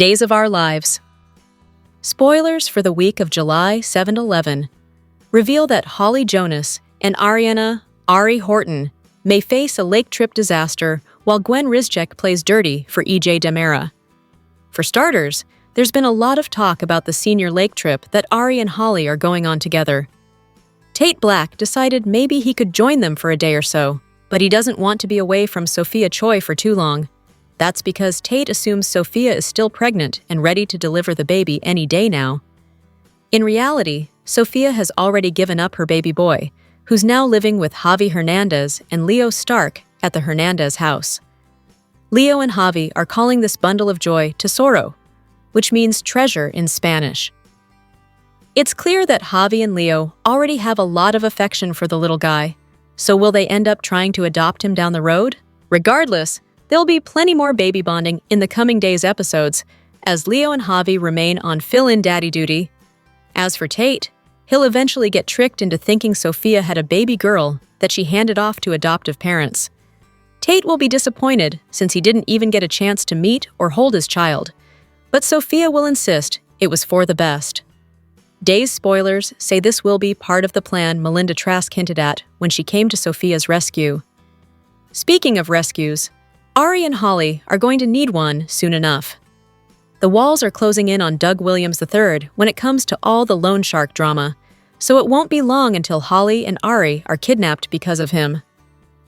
Days of Our Lives. Spoilers for the week of July 7-11 reveal that Holly Jonas and Ari Horton may face a lake trip disaster while Gwen Rizchek plays dirty for EJ Demera. For starters, there's been a lot of talk about the senior lake trip that Ari and Holly are going on together. Tate Black decided maybe he could join them for a day or so, but he doesn't want to be away from Sophia Choi for too long. That's because Tate assumes Sophia is still pregnant and ready to deliver the baby any day now. In reality, Sophia has already given up her baby boy, who's now living with Javi Hernandez and Leo Stark at the Hernandez house. Leo and Javi are calling this bundle of joy tesoro, which means treasure in Spanish. It's clear that Javi and Leo already have a lot of affection for the little guy, so will they end up trying to adopt him down the road? Regardless, there'll be plenty more baby bonding in the coming days' episodes, as Leo and Javi remain on fill-in daddy duty. As for Tate, he'll eventually get tricked into thinking Sophia had a baby girl that she handed off to adoptive parents. Tate will be disappointed since he didn't even get a chance to meet or hold his child, but Sophia will insist it was for the best. Days spoilers say this will be part of the plan Melinda Trask hinted at when she came to Sophia's rescue. Speaking of rescues, Ari and Holly are going to need one soon enough. The walls are closing in on Doug Williams III when it comes to all the loan shark drama, so it won't be long until Holly and Ari are kidnapped because of him.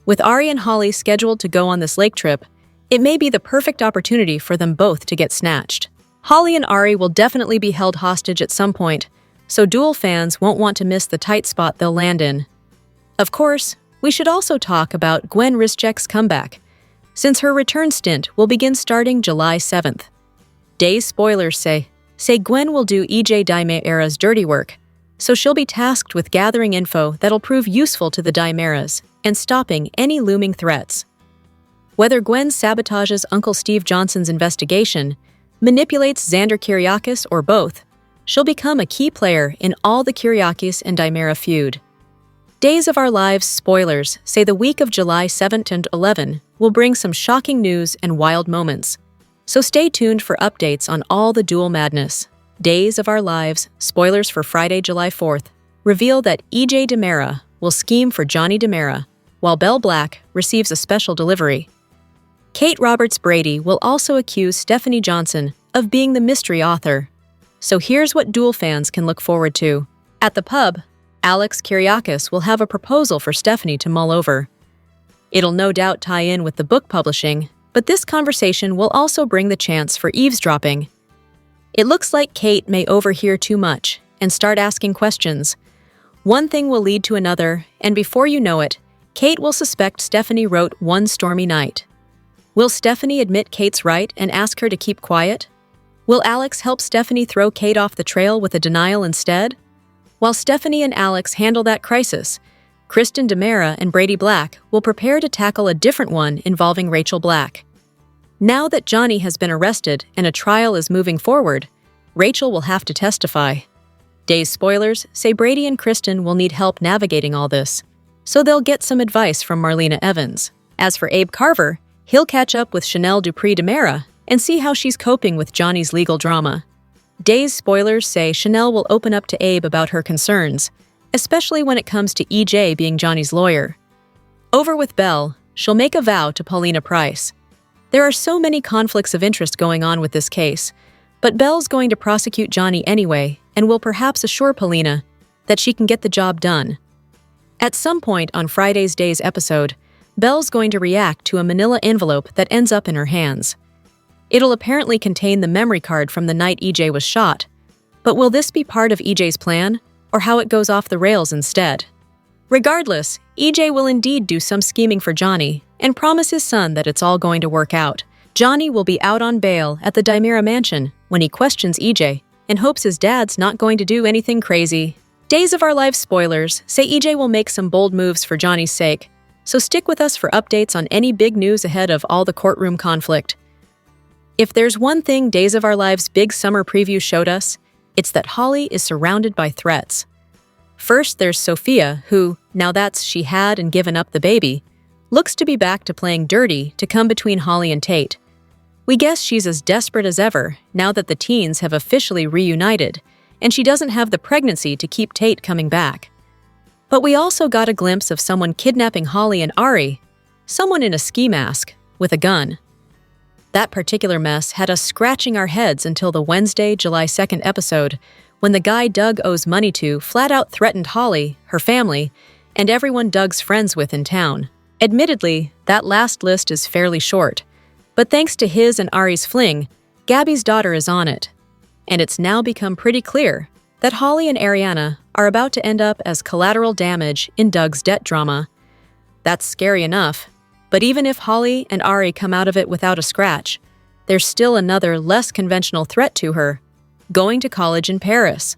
With Ari and Holly scheduled to go on this lake trip, it may be the perfect opportunity for them both to get snatched. Holly and Ari will definitely be held hostage at some point, so Duel fans won't want to miss the tight spot they'll land in. Of course, we should also talk about Gwen Rizchek's comeback, since her return stint will begin starting July 7th. Days spoilers say Gwen will do EJ Demera's dirty work, so she'll be tasked with gathering info that'll prove useful to the Demeras and stopping any looming threats. Whether Gwen sabotages Uncle Steve Johnson's investigation, manipulates Xander Kyriakis, or both, she'll become a key player in all the Kyriakis and Demera feud. Days of Our Lives spoilers say the week of July 7th and 11 will bring some shocking news and wild moments, so stay tuned for updates on all the Duel madness. Days of Our Lives spoilers for Friday, July 4th reveal that EJ Demera will scheme for Johnny Demera, while Belle Black receives a special delivery. Kate Roberts Brady will also accuse Stephanie Johnson of being the mystery author. So here's what Duel fans can look forward to. At the pub, Alex Kyriakis will have a proposal for Stephanie to mull over. It'll no doubt tie in with the book publishing, but this conversation will also bring the chance for eavesdropping. It looks like Kate may overhear too much and start asking questions. One thing will lead to another, and before you know it, Kate will suspect Stephanie wrote One Stormy Night. Will Stephanie admit Kate's right and ask her to keep quiet? Will Alex help Stephanie throw Kate off the trail with a denial instead? While Stephanie and Alex handle that crisis, Kristen Demera and Brady Black will prepare to tackle a different one involving Rachel Black. Now that Johnny has been arrested and a trial is moving forward, Rachel will have to testify. Days spoilers say Brady and Kristen will need help navigating all this, so they'll get some advice from Marlena Evans. As for Abe Carver, he'll catch up with Chanel Dupree Demera and see how she's coping with Johnny's legal drama. Days spoilers say Chanel will open up to Abe about her concerns, especially when it comes to EJ being Johnny's lawyer. Over with Belle, she'll make a vow to Paulina Price. There are so many conflicts of interest going on with this case, but Belle's going to prosecute Johnny anyway and will perhaps assure Paulina that she can get the job done. At some point on Friday's Days episode, Belle's going to react to a manila envelope that ends up in her hands. It'll apparently contain the memory card from the night EJ was shot, but will this be part of EJ's plan, or how it goes off the rails instead? Regardless, EJ will indeed do some scheming for Johnny and promise his son that it's all going to work out. Johnny will be out on bail at the Demera mansion when he questions EJ and hopes his dad's not going to do anything crazy. Days of Our Lives spoilers say EJ will make some bold moves for Johnny's sake, so stick with us for updates on any big news ahead of all the courtroom conflict. If there's one thing Days of Our Lives' big summer preview showed us, it's that Holly is surrounded by threats. First, there's Sophia, who, now that she had and given up the baby, looks to be back to playing dirty to come between Holly and Tate. We guess she's as desperate as ever now that the teens have officially reunited, and she doesn't have the pregnancy to keep Tate coming back. But we also got a glimpse of someone kidnapping Holly and Ari, someone in a ski mask, with a gun. That particular mess had us scratching our heads until the Wednesday, July 2nd episode, when the guy Doug owes money to flat out threatened Holly, her family, and everyone Doug's friends with in town. Admittedly, that last list is fairly short, but thanks to his and Ari's fling, Gabby's daughter is on it. And it's now become pretty clear that Holly and Ariana are about to end up as collateral damage in Doug's debt drama. That's scary enough, but even if Holly and Ari come out of it without a scratch, there's still another less conventional threat to her: going to college in Paris.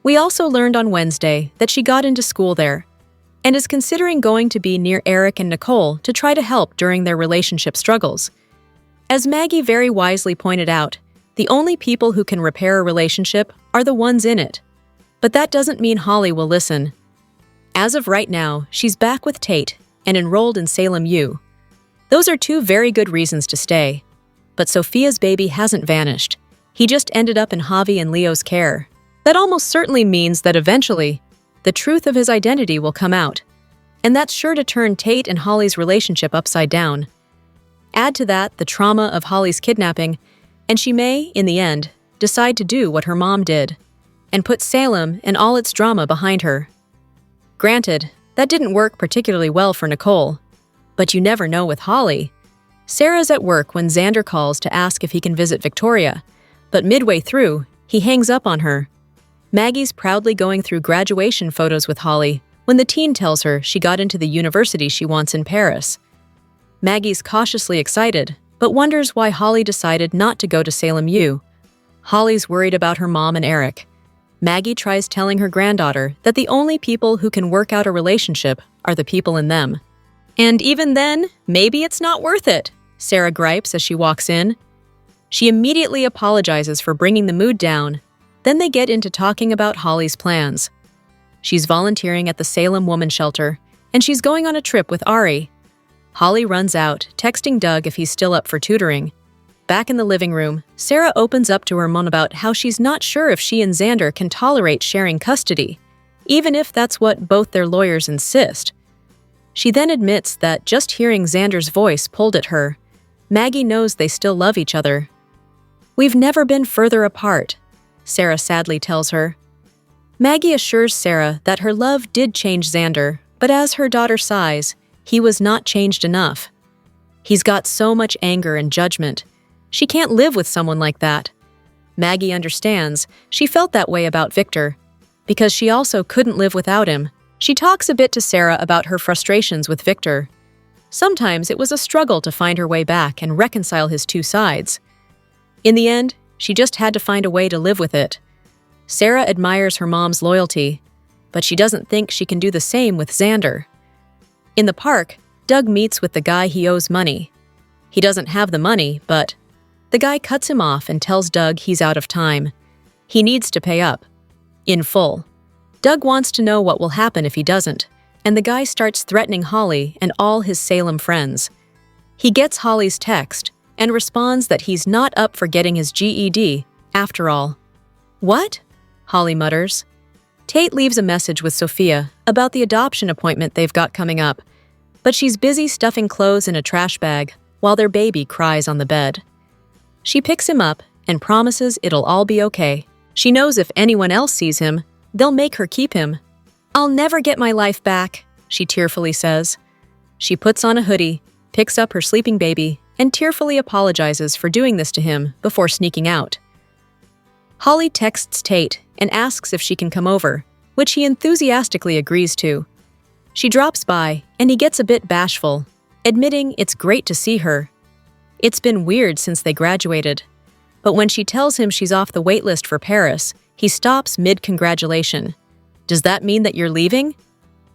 We also learned on Wednesday that she got into school there and is considering going to be near Eric and Nicole to try to help during their relationship struggles. As Maggie very wisely pointed out, the only people who can repair a relationship are the ones in it. But that doesn't mean Holly will listen. As of right now, she's back with Tate and enrolled in Salem U. Those are two very good reasons to stay. But Sophia's baby hasn't vanished. He just ended up in Javi and Leo's care. That almost certainly means that eventually, the truth of his identity will come out. And that's sure to turn Tate and Holly's relationship upside down. Add to that the trauma of Holly's kidnapping, and she may, in the end, decide to do what her mom did and put Salem and all its drama behind her. Granted, that didn't work particularly well for Nicole, but you never know with Holly. Sarah's at work when Xander calls to ask if he can visit Victoria, but midway through, he hangs up on her. Maggie's proudly going through graduation photos with Holly when the teen tells her she got into the university she wants in Paris. Maggie's cautiously excited, but wonders why Holly decided not to go to Salem U. Holly's worried about her mom and Eric. Maggie tries telling her granddaughter that the only people who can work out a relationship are the people in them. And even then, maybe it's not worth it, Sarah gripes as she walks in. She immediately apologizes for bringing the mood down. Then they get into talking about Holly's plans. She's volunteering at the Salem Woman Shelter, and she's going on a trip with Ari. Holly runs out, texting Doug if he's still up for tutoring. Back in the living room, Sarah opens up to her mom about how she's not sure if she and Xander can tolerate sharing custody, even if that's what both their lawyers insist. She then admits that just hearing Xander's voice pulled at her. Maggie knows they still love each other. "We've never been further apart," Sarah sadly tells her. Maggie assures Sarah that her love did change Xander, but as her daughter sighs, he was not changed enough. He's got so much anger and judgment. She can't live with someone like that. Maggie understands. She felt that way about Victor, because she also couldn't live without him. She talks a bit to Sarah about her frustrations with Victor. Sometimes it was a struggle to find her way back and reconcile his two sides. In the end, she just had to find a way to live with it. Sarah admires her mom's loyalty, but she doesn't think she can do the same with Xander. In the park, Doug meets with the guy he owes money. He doesn't have the money, but the guy cuts him off and tells Doug he's out of time. He needs to pay up. In full. Doug wants to know what will happen if he doesn't, and the guy starts threatening Holly and all his Salem friends. He gets Holly's text and responds that he's not up for getting his GED, after all. "What?" Holly mutters. Tate leaves a message with Sophia about the adoption appointment they've got coming up, but she's busy stuffing clothes in a trash bag while their baby cries on the bed. She picks him up and promises it'll all be okay. She knows if anyone else sees him, they'll make her keep him. "I'll never get my life back," she tearfully says. She puts on a hoodie, picks up her sleeping baby, and tearfully apologizes for doing this to him before sneaking out. Holly texts Tate and asks if she can come over, which he enthusiastically agrees to. She drops by, and he gets a bit bashful, admitting it's great to see her. It's been weird since they graduated. But when she tells him she's off the waitlist for Paris, he stops mid-congratulation. "Does that mean that you're leaving?"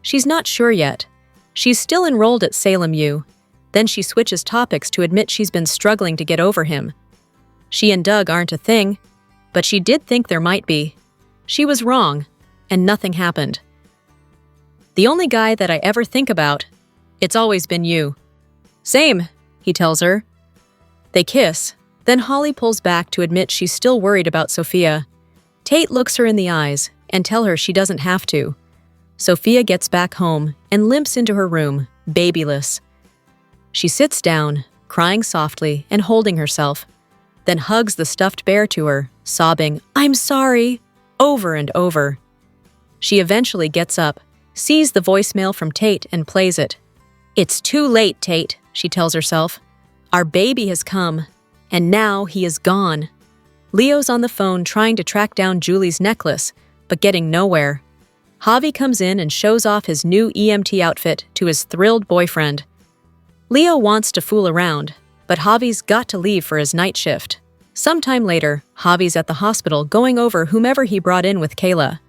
She's not sure yet. She's still enrolled at Salem U. Then she switches topics to admit she's been struggling to get over him. She and Doug aren't a thing, but she did think there might be. She was wrong, and nothing happened. "The only guy that I ever think about, it's always been you." "Same," he tells her. They kiss, then Holly pulls back to admit she's still worried about Sophia. Tate looks her in the eyes and tells her she doesn't have to. Sophia gets back home and limps into her room, babyless. She sits down, crying softly and holding herself, then hugs the stuffed bear to her, sobbing, "I'm sorry," over and over. She eventually gets up, sees the voicemail from Tate and plays it. "It's too late, Tate," she tells herself. "Our baby has come, and now he is gone." Leo's on the phone trying to track down Julie's necklace, but getting nowhere. Javi comes in and shows off his new EMT outfit to his thrilled boyfriend. Leo wants to fool around, but Javi's got to leave for his night shift. Sometime later, Javi's at the hospital going over whomever he brought in with Kayla.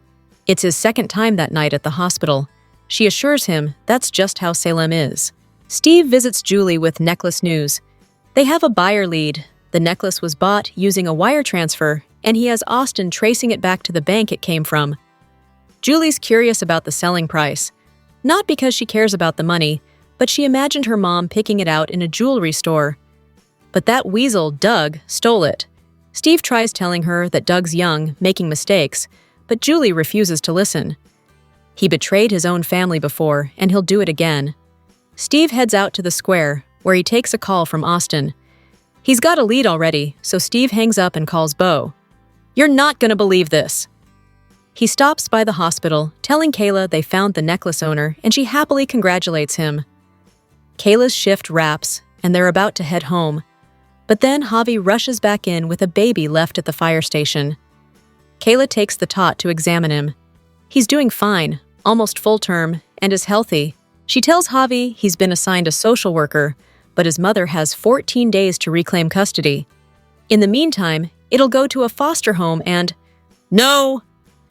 It's his second time that night at the hospital. She assures him that's just how Salem is. Steve visits Julie with necklace news. They have a buyer lead. The necklace was bought using a wire transfer, and he has Austin tracing it back to the bank it came from. Julie's curious about the selling price. Not because she cares about the money, but she imagined her mom picking it out in a jewelry store. But that weasel, Doug, stole it. Steve tries telling her that Doug's young, making mistakes, but Julie refuses to listen. He betrayed his own family before, and he'll do it again. Steve heads out to the square, where he takes a call from Austin. He's got a lead already, so Steve hangs up and calls Bo. "You're not gonna believe this." He stops by the hospital, telling Kayla they found the necklace owner, and she happily congratulates him. Kayla's shift wraps, and they're about to head home. But then Javi rushes back in with a baby left at the fire station. Kayla takes the tot to examine him. He's doing fine, almost full term, and is healthy. She tells Javi he's been assigned a social worker, but his mother has 14 days to reclaim custody. In the meantime, it'll go to a foster home and… "No!"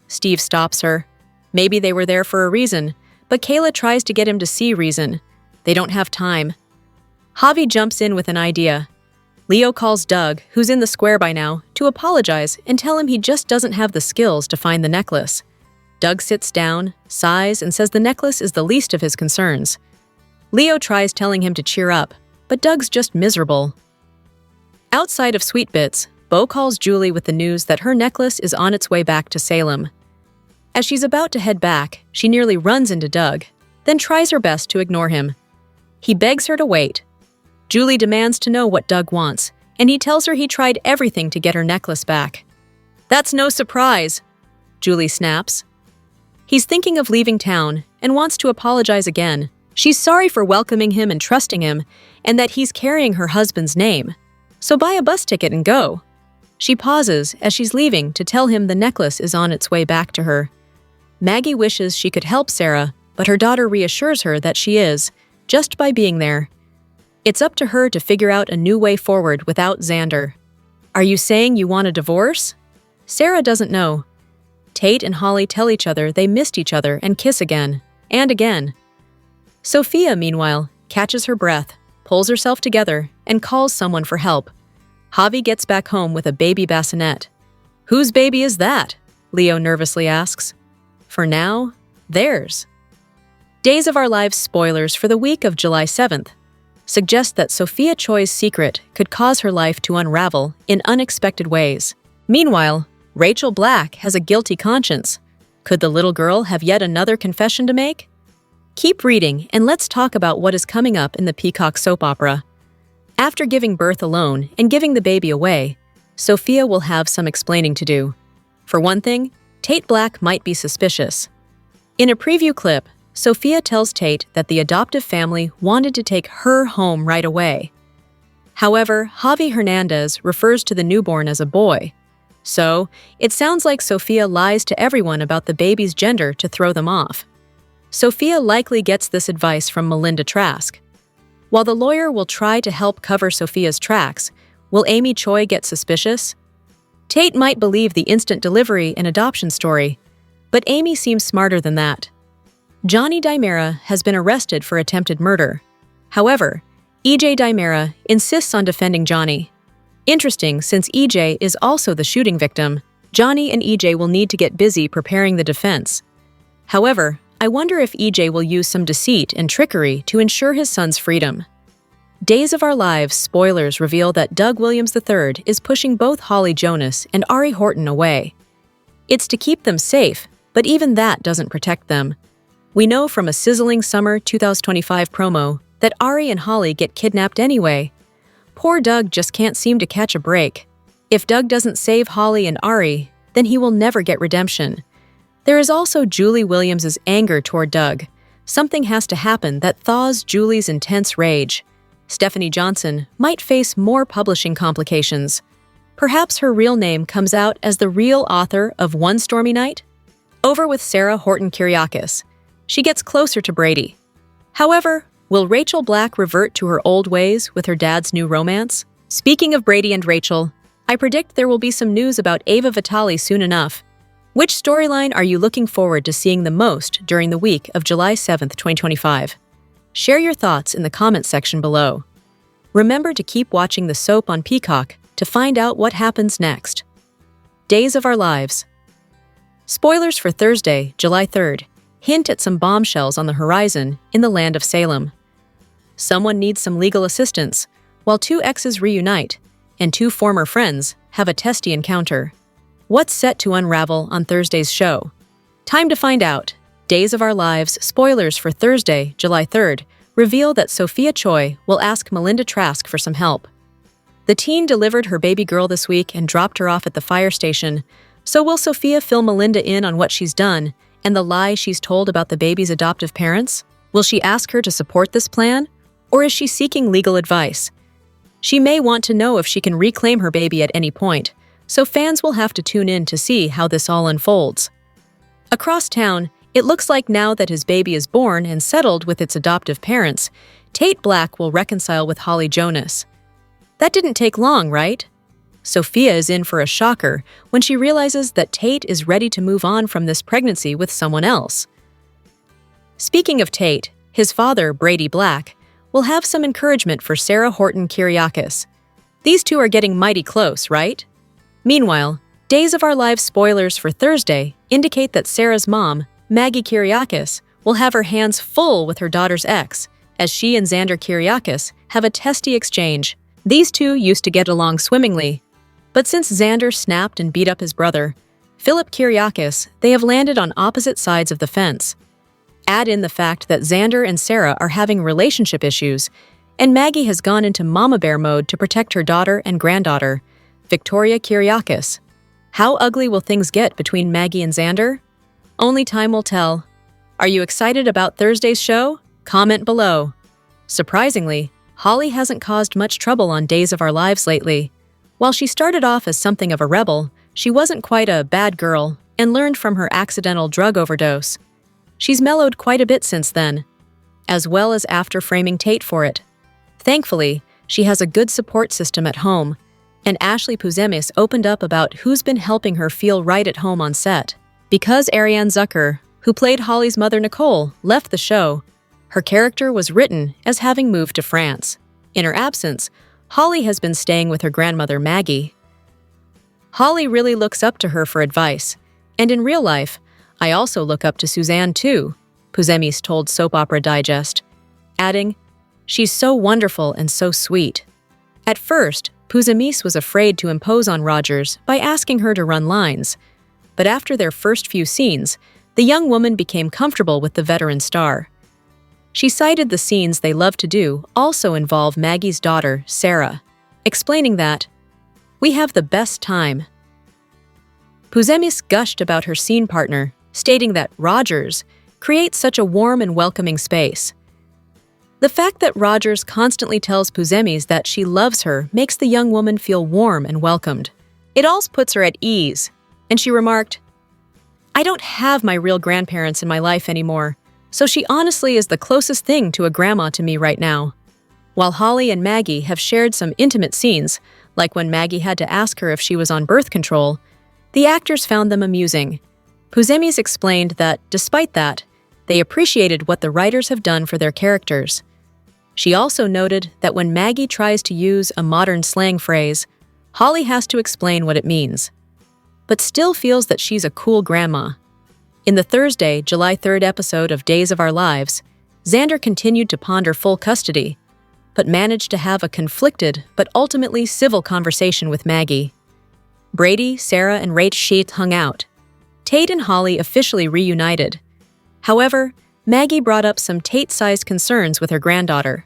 Steve stops her. Maybe they were there for a reason, but Kayla tries to get him to see reason. They don't have time. Javi jumps in with an idea. Leo calls Doug, who's in the square by now, to apologize and tell him he just doesn't have the skills to find the necklace. Doug sits down, sighs, and says the necklace is the least of his concerns. Leo tries telling him to cheer up, but Doug's just miserable. Outside of Sweet Bits, Bo calls Julie with the news that her necklace is on its way back to Salem. As she's about to head back, she nearly runs into Doug, then tries her best to ignore him. He begs her to wait. Julie demands to know what Doug wants, and he tells her he tried everything to get her necklace back. "That's no surprise," Julie snaps. He's thinking of leaving town and wants to apologize again. She's sorry for welcoming him and trusting him, and that he's carrying her husband's name. So buy a bus ticket and go. She pauses as she's leaving to tell him the necklace is on its way back to her. Maggie wishes she could help Sarah, but her daughter reassures her that she is, just by being there. It's up to her to figure out a new way forward without Xander. "Are you saying you want a divorce?" Sarah doesn't know. Tate and Holly tell each other they missed each other and kiss again, and again. Sophia, meanwhile, catches her breath, pulls herself together, and calls someone for help. Javi gets back home with a baby bassinet. "Whose baby is that?" Leo nervously asks. For now, theirs. Days of Our Lives spoilers for the week of July 7th suggest that Sophia Choi's secret could cause her life to unravel in unexpected ways. Meanwhile, Rachel Black has a guilty conscience. Could the little girl have yet another confession to make? Keep reading and let's talk about what is coming up in the Peacock soap opera. After giving birth alone and giving the baby away, Sophia will have some explaining to do. For one thing, Tate Black might be suspicious. In a preview clip, Sophia tells Tate that the adoptive family wanted to take her home right away. However, Javi Hernandez refers to the newborn as a boy. So, it sounds like Sophia lies to everyone about the baby's gender to throw them off. Sophia likely gets this advice from Melinda Trask. While the lawyer will try to help cover Sophia's tracks, will Amy Choi get suspicious? Tate might believe the instant delivery and adoption story, but Amy seems smarter than that. Johnny Dimera has been arrested for attempted murder. However, EJ Dimera insists on defending Johnny. Interesting, since EJ is also the shooting victim, Johnny and EJ will need to get busy preparing the defense. However, I wonder if EJ will use some deceit and trickery to ensure his son's freedom. Days of Our Lives spoilers reveal that Doug Williams III is pushing both Holly Jonas and Ari Horton away. It's to keep them safe, but even that doesn't protect them. We know from a sizzling summer 2025 promo that Ari and Holly get kidnapped anyway. Poor Doug just can't seem to catch a break. If Doug doesn't save Holly and Ari, then he will never get redemption. There is also Julie Williams' anger toward Doug. Something has to happen that thaws Julie's intense rage. Stephanie Johnson might face more publishing complications. Perhaps her real name comes out as the real author of One Stormy Night? Over with Sarah Horton Kyriakis. She gets closer to Brady. However, will Rachel Black revert to her old ways with her dad's new romance? Speaking of Brady and Rachel, I predict there will be some news about Ava Vitali soon enough. Which storyline are you looking forward to seeing the most during the week of July 7th, 2025? Share your thoughts in the comments section below. Remember to keep watching the soap on Peacock to find out what happens next. Days of Our Lives. Spoilers for Thursday, July 3rd, hint at some bombshells on the horizon in the land of Salem. Someone needs some legal assistance, while two exes reunite, and two former friends have a testy encounter. What's set to unravel on Thursday's show? Time to find out. Days of Our Lives spoilers for Thursday, July 3rd, reveal that Sophia Choi will ask Melinda Trask for some help. The teen delivered her baby girl this week and dropped her off at the fire station, so will Sophia fill Melinda in on what she's done and the lie she's told about the baby's adoptive parents? Will she ask her to support this plan, or is she seeking legal advice? She may want to know if she can reclaim her baby at any point, so fans will have to tune in to see how this all unfolds. Across town, it looks like now that his baby is born and settled with its adoptive parents, Tate Black will reconcile with Holly Jonas. That didn't take long, right? Sophia is in for a shocker when she realizes that Tate is ready to move on from this pregnancy with someone else. Speaking of Tate, his father, Brady Black, will have some encouragement for Sarah Horton Kyriakis. These two are getting mighty close, right? Meanwhile, Days of Our Lives spoilers for Thursday indicate that Sarah's mom, Maggie Kyriakis, will have her hands full with her daughter's ex, as she and Xander Kyriakis have a testy exchange. These two used to get along swimmingly, but since Xander snapped and beat up his brother, Philip Kyriakis, they have landed on opposite sides of the fence. Add in the fact that Xander and Sarah are having relationship issues, and Maggie has gone into mama bear mode to protect her daughter and granddaughter, Victoria Kyriakis. How ugly will things get between Maggie and Xander? Only time will tell. Are you excited about Thursday's show? Comment below. Surprisingly, Holly hasn't caused much trouble on Days of Our Lives lately. While she started off as something of a rebel, she wasn't quite a bad girl and learned from her accidental drug overdose. She's mellowed quite a bit since then, as well as after framing Tate for it. Thankfully, she has a good support system at home, and Ashley Puzemis opened up about who's been helping her feel right at home on set. Because Ariane Zucker, who played Holly's mother Nicole, left the show, her character was written as having moved to France. In her absence, Holly has been staying with her grandmother Maggie. Holly really looks up to her for advice, and in real life, I also look up to Suzanne too, Puzemis told Soap Opera Digest, adding, "She's so wonderful and so sweet." At first, Puzemis was afraid to impose on Rogers by asking her to run lines, but after their first few scenes, the young woman became comfortable with the veteran star. She cited the scenes they love to do also involve Maggie's daughter, Sarah, explaining that, "We have the best time." Puzemis gushed about her scene partner, stating that Rogers creates such a warm and welcoming space. The fact that Rogers constantly tells Puzemis that she loves her makes the young woman feel warm and welcomed. It also puts her at ease, and she remarked, "I don't have my real grandparents in my life anymore, so she honestly is the closest thing to a grandma to me right now." While Holly and Maggie have shared some intimate scenes, like when Maggie had to ask her if she was on birth control, the actors found them amusing. Puzemis explained that, despite that, they appreciated what the writers have done for their characters. She also noted that when Maggie tries to use a modern slang phrase, Holly has to explain what it means, but still feels that she's a cool grandma. In the Thursday, July 3rd episode of Days of Our Lives, Xander continued to ponder full custody. but managed to have a conflicted but ultimately civil conversation with Maggie. Brady, Sarah, and Rach Sheets hung out. Tate and Holly officially reunited. However, Maggie brought up some Tate-sized concerns with her granddaughter.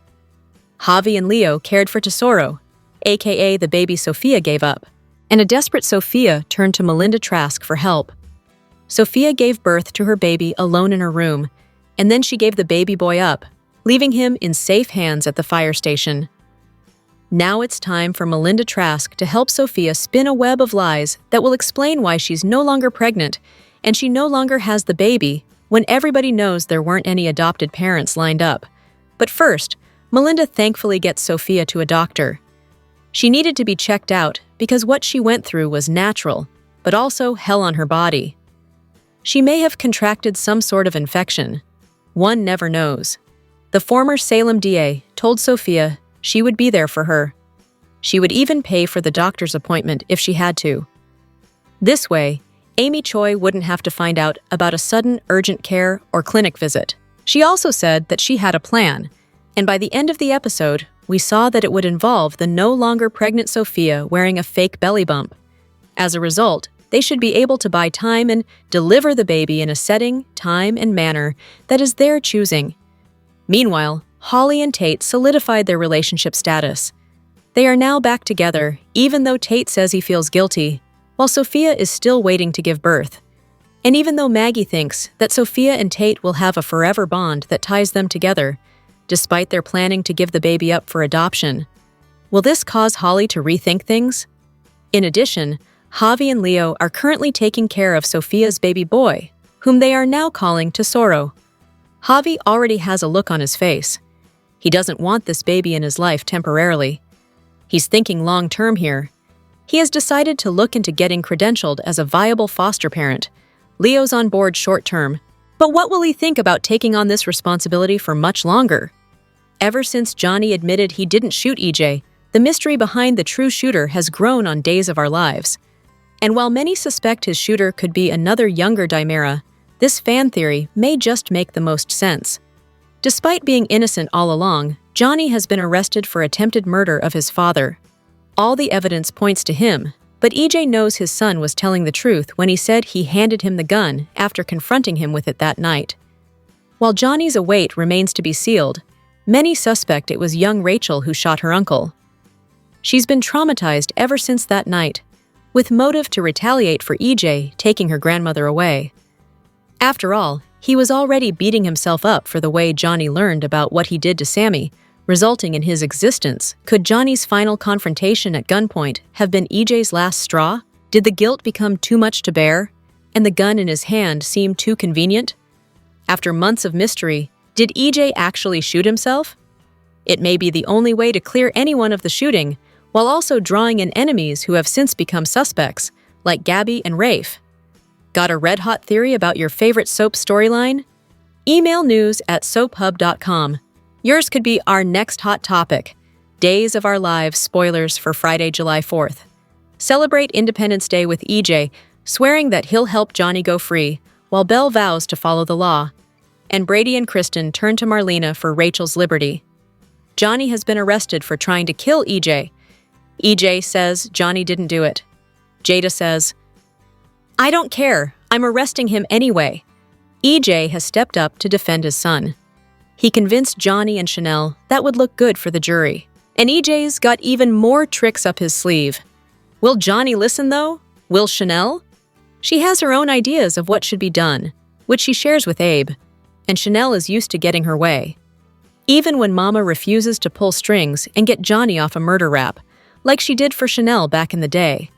Javi and Leo cared for Tesoro, aka the baby Sophia gave up, and a desperate Sophia turned to Melinda Trask for help. Sophia gave birth to her baby alone in her room, and then she gave the baby boy up, leaving him in safe hands at the fire station. Now it's time for Melinda Trask to help Sophia spin a web of lies that will explain why she's no longer pregnant and she no longer has the baby when everybody knows there weren't any adopted parents lined up. But first, Melinda thankfully gets Sophia to a doctor. She needed to be checked out because what she went through was natural, but also hell on her body. She may have contracted some sort of infection. One never knows. The former Salem DA told Sophia she would be there for her. She would even pay for the doctor's appointment if she had to. This way, Amy Choi wouldn't have to find out about a sudden urgent care or clinic visit. She also said that she had a plan, and by the end of the episode, we saw that it would involve the no longer pregnant Sophia wearing a fake belly bump. As a result, they should be able to buy time and deliver the baby in a setting, time, and manner that is their choosing. Meanwhile, Holly and Tate solidified their relationship status. They are now back together, even though Tate says he feels guilty, while Sophia is still waiting to give birth. And even though Maggie thinks that Sophia and Tate will have a forever bond that ties them together, despite their planning to give the baby up for adoption. Will this cause Holly to rethink things? In addition, Javi and Leo are currently taking care of Sophia's baby boy, whom they are now calling Tesoro. Javi already has a look on his face. He doesn't want this baby in his life temporarily. He's thinking long-term here. He has decided to look into getting credentialed as a viable foster parent. Leo's on board short-term. But what will he think about taking on this responsibility for much longer? Ever since Johnny admitted he didn't shoot EJ, the mystery behind the true shooter has grown on Days of Our Lives. And while many suspect his shooter could be another younger Dimera, this fan theory may just make the most sense. Despite being innocent all along, Johnny has been arrested for attempted murder of his father. All the evidence points to him, but EJ knows his son was telling the truth when he said he handed him the gun after confronting him with it that night. While Johnny's await remains to be sealed, many suspect it was young Rachel who shot her uncle. She's been traumatized ever since that night, with motive to retaliate for EJ taking her grandmother away. After all, he was already beating himself up for the way Johnny learned about what he did to Sammy, resulting in his existence. Could Johnny's final confrontation at gunpoint have been EJ's last straw? Did the guilt become too much to bear, and the gun in his hand seem too convenient? After months of mystery, did EJ actually shoot himself? It may be the only way to clear anyone of the shooting, while also drawing in enemies who have since become suspects, like Gabby and Rafe. Got a red-hot theory about your favorite soap storyline? Email news@soaphub.com. Yours could be our next hot topic. Days of Our Lives spoilers for Friday, July 4th. Celebrate Independence Day with EJ, swearing that he'll help Johnny go free, while Belle vows to follow the law. And Brady and Kristen turn to Marlena for Rachel's liberty. Johnny has been arrested for trying to kill EJ. EJ says Johnny didn't do it. Jada says, "I don't care. I'm arresting him anyway." EJ has stepped up to defend his son. He convinced Johnny and Chanel that would look good for the jury. And EJ's got even more tricks up his sleeve. Will Johnny listen, though? Will Chanel? She has her own ideas of what should be done, which she shares with Abe. And Chanel is used to getting her way. Even when Mama refuses to pull strings and get Johnny off a murder rap, like she did for Chanel back in the day.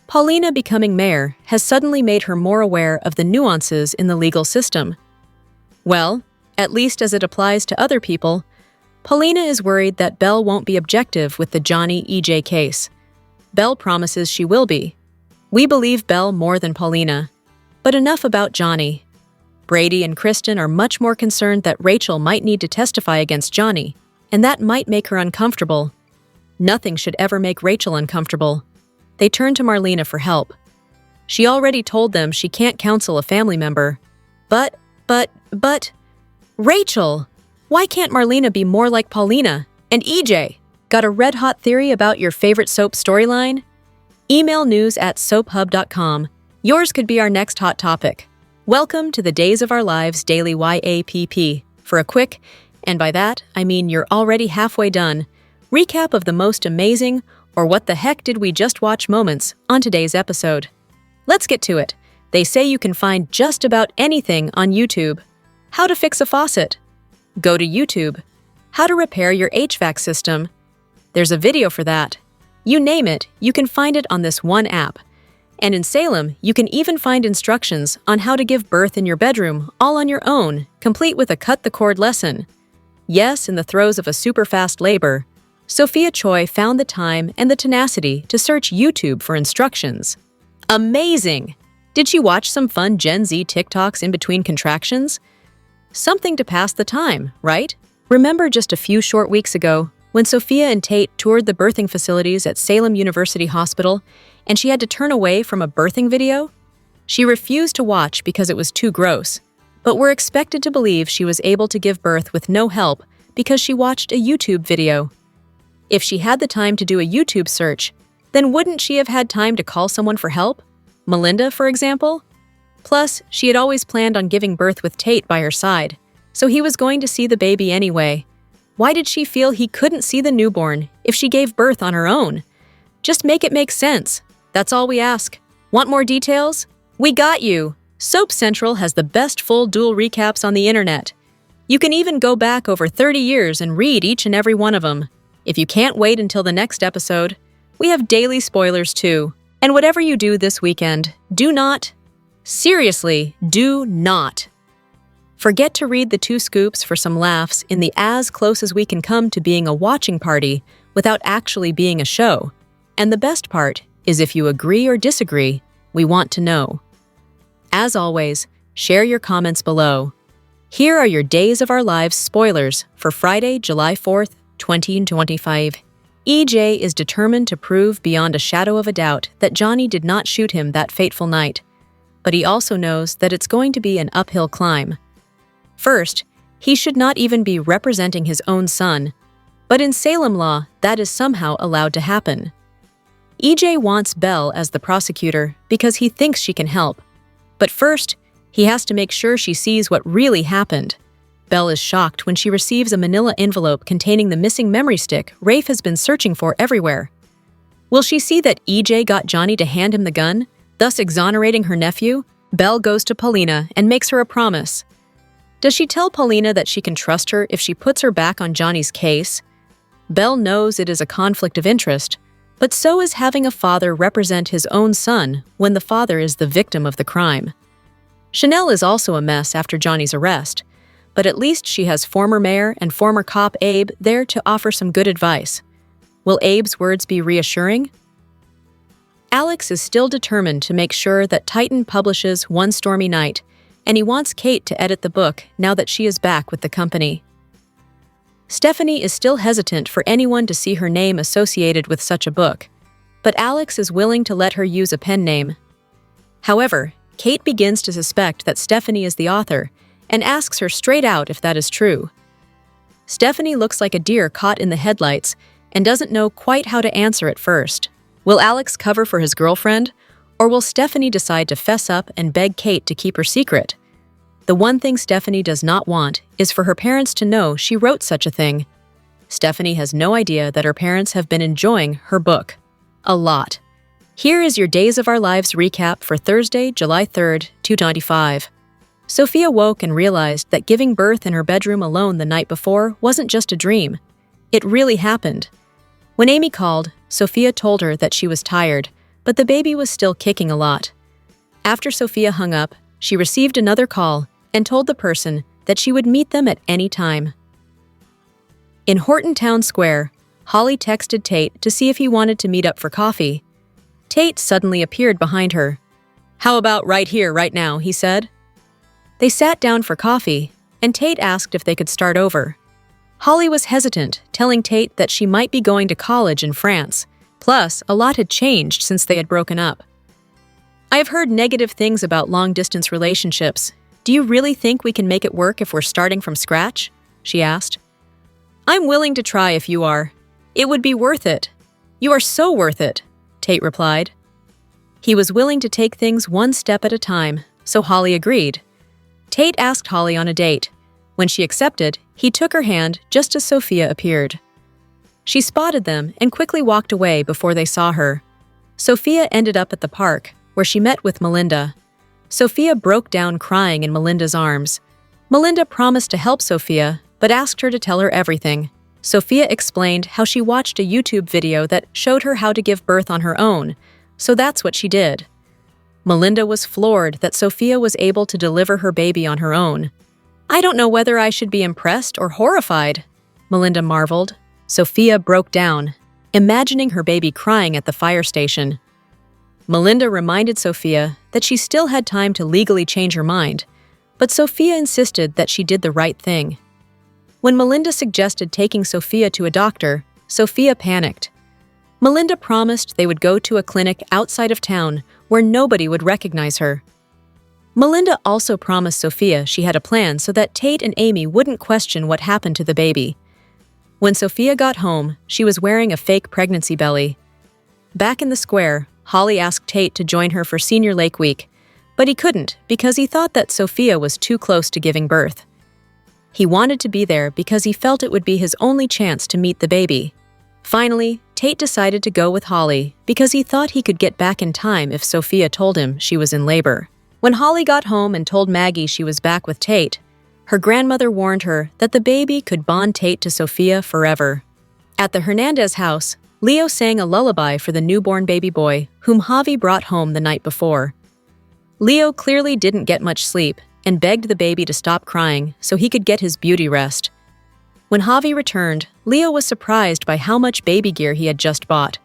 Paulina becoming mayor has suddenly made her more aware of the nuances in the legal system. Well, at least as it applies to other people, Paulina is worried that Belle won't be objective with the Johnny-EJ case. Belle promises she will be. We believe Belle more than Paulina. But enough about Johnny. Brady and Kristen are much more concerned that Rachel might need to testify against Johnny, and that might make her uncomfortable. Nothing should ever make Rachel uncomfortable. They turn to Marlena for help. She already told them she can't counsel a family member. But, Rachel! Why can't Marlena be more like Paulina And EJ, got a red-hot theory about your favorite soap storyline? Email news@soaphub.com. Yours could be our next hot topic. Welcome to the Days of Our Lives Daily YAPP for a quick, and by that, I mean you're already halfway done, recap of the most amazing or what the heck did we just watch moments on today's episode. Let's get to it. They say you can find just about anything on YouTube. How to fix a faucet? Go to YouTube. How to repair your HVAC system? There's a video for that. You name it, you can find it on this one app. And in Salem, you can even find instructions on how to give birth in your bedroom all on your own, complete with a cut-the-cord lesson. Yes, in the throes of a super-fast labor, Sophia Choi found the time and the tenacity to search YouTube for instructions. Amazing! Did she watch some fun Gen Z TikToks in between contractions? Something to pass the time, right? Remember just a few short weeks ago when Sophia and Tate toured the birthing facilities at Salem University Hospital and she had to turn away from a birthing video? She refused to watch because it was too gross, but we're expected to believe she was able to give birth with no help because she watched a YouTube video. If she had the time to do a YouTube search, then wouldn't she have had time to call someone for help? Melinda, for example? Plus, she had always planned on giving birth with Tate by her side, so he was going to see the baby anyway. Why did she feel he couldn't see the newborn if she gave birth on her own? Just make it make sense. That's all we ask. Want more details? We got you! Soap Central has the best full duel recaps on the internet. You can even go back over 30 years and read each and every one of them. If you can't wait until the next episode, we have daily spoilers too. And whatever you do this weekend, do not, seriously, do not forget to read the 2 scoops for some laughs in the as close as we can come to being a watching party without actually being a show. And the best part is if you agree or disagree, we want to know. As always, share your comments below. Here are your Days of Our Lives spoilers for Friday, July 4th, 2025. EJ is determined to prove beyond a shadow of a doubt that Johnny did not shoot him that fateful night, but he also knows that it's going to be an uphill climb. First, he should not even be representing his own son, but in Salem law, that is somehow allowed to happen. EJ wants Belle as the prosecutor because he thinks she can help, but first, he has to make sure she sees what really happened. Belle is shocked when she receives a manila envelope containing the missing memory stick Rafe has been searching for everywhere. Will she see that EJ got Johnny to hand him the gun, thus exonerating her nephew? Belle goes to Paulina and makes her a promise. Does she tell Paulina that she can trust her if she puts her back on Johnny's case? Belle knows it is a conflict of interest, but so is having a father represent his own son when the father is the victim of the crime. Chanel is also a mess after Johnny's arrest, but at least she has former mayor and former cop Abe there to offer some good advice. Will Abe's words be reassuring? Alex is still determined to make sure that Titan publishes One Stormy Night, and he wants Kate to edit the book now that she is back with the company. Stephanie is still hesitant for anyone to see her name associated with such a book, but Alex is willing to let her use a pen name. However, Kate begins to suspect that Stephanie is the author and asks her straight out if that is true. Stephanie looks like a deer caught in the headlights and doesn't know quite how to answer at first. Will Alex cover for his girlfriend, or will Stephanie decide to fess up and beg Kate to keep her secret? The one thing Stephanie does not want is for her parents to know she wrote such a thing. Stephanie has no idea that her parents have been enjoying her book. A lot. Here is your Days of Our Lives recap for Thursday, July 3rd, 2025. Sophia woke and realized that giving birth in her bedroom alone the night before wasn't just a dream. It really happened. When Amy called, Sophia told her that she was tired, but the baby was still kicking a lot. After Sophia hung up, she received another call and told the person that she would meet them at any time. In Horton Town Square, Holly texted Tate to see if he wanted to meet up for coffee. Tate suddenly appeared behind her. "How about right here, right now?" he said. They sat down for coffee, and Tate asked if they could start over. Holly was hesitant, telling Tate that she might be going to college in France. Plus, a lot had changed since they had broken up. "I have heard negative things about long-distance relationships. Do you really think we can make it work if we're starting from scratch?" she asked. I'm willing to try if you are. It would be worth it. You are so worth it, Tate replied. He was willing to take things one step at a time, so Holly agreed. Tate asked Holly on a date. When she accepted, he took her hand just as Sophia appeared. She spotted them and quickly walked away before they saw her. Sophia ended up at the park, where she met with Melinda. Sophia broke down crying in Melinda's arms. Melinda promised to help Sophia, but asked her to tell her everything. Sophia explained how she watched a YouTube video that showed her how to give birth on her own, so that's what she did. Melinda was floored that Sophia was able to deliver her baby on her own. I don't know whether I should be impressed or horrified, Melinda marveled. Sophia broke down, imagining her baby crying at the fire station. Melinda reminded Sophia that she still had time to legally change her mind, but Sophia insisted that she did the right thing. When Melinda suggested taking Sophia to a doctor, Sophia panicked. Melinda promised they would go to a clinic outside of town where nobody would recognize her. Melinda also promised Sophia she had a plan so that Tate and Amy wouldn't question what happened to the baby. When Sophia got home, she was wearing a fake pregnancy belly. Back in the square, Holly asked Tate to join her for Senior Lake Week, but he couldn't because he thought that Sophia was too close to giving birth. He wanted to be there because he felt it would be his only chance to meet the baby. Finally, Tate decided to go with Holly because he thought he could get back in time if Sophia told him she was in labor. When Holly got home and told Maggie she was back with Tate, her grandmother warned her that the baby could bond Tate to Sophia forever. At the Hernandez house, Leo sang a lullaby for the newborn baby boy whom Javi brought home the night before. Leo clearly didn't get much sleep and begged the baby to stop crying so he could get his beauty rest. When Javi returned, Leo was surprised by how much baby gear he had just bought.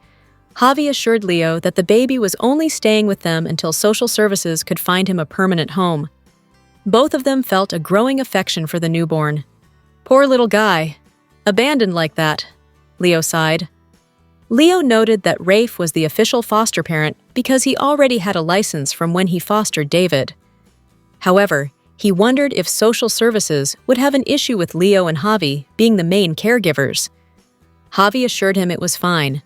Javi assured Leo that the baby was only staying with them until social services could find him a permanent home. Both of them felt a growing affection for the newborn. Poor little guy. Abandoned like that, Leo sighed. Leo noted that Rafe was the official foster parent because he already had a license from when he fostered David. However, he wondered if social services would have an issue with Leo and Javi being the main caregivers. Javi assured him it was fine.